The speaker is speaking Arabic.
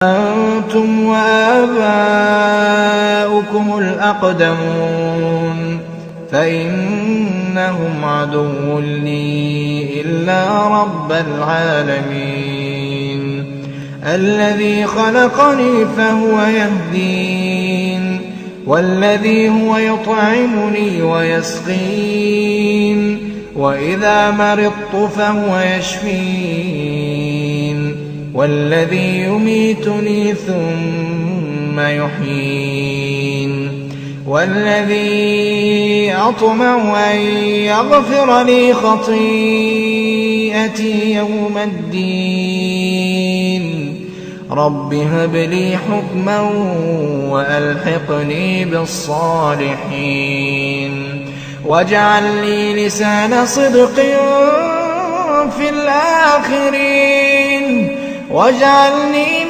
أنتم وآباؤكم الأقدمون فإنهم عدو لي إلا رب العالمين الذي خلقني فهو يهدين والذي هو يطعمني ويسقين وإذا مرضت فهو يشفين والذي يميتني ثم يحيين والذي أطمع أن يغفر لي خطيئتي يوم الدين رب هب لي حكما وألحقني بالصالحين واجعل لي لسان صدق في الآخرين واجعلني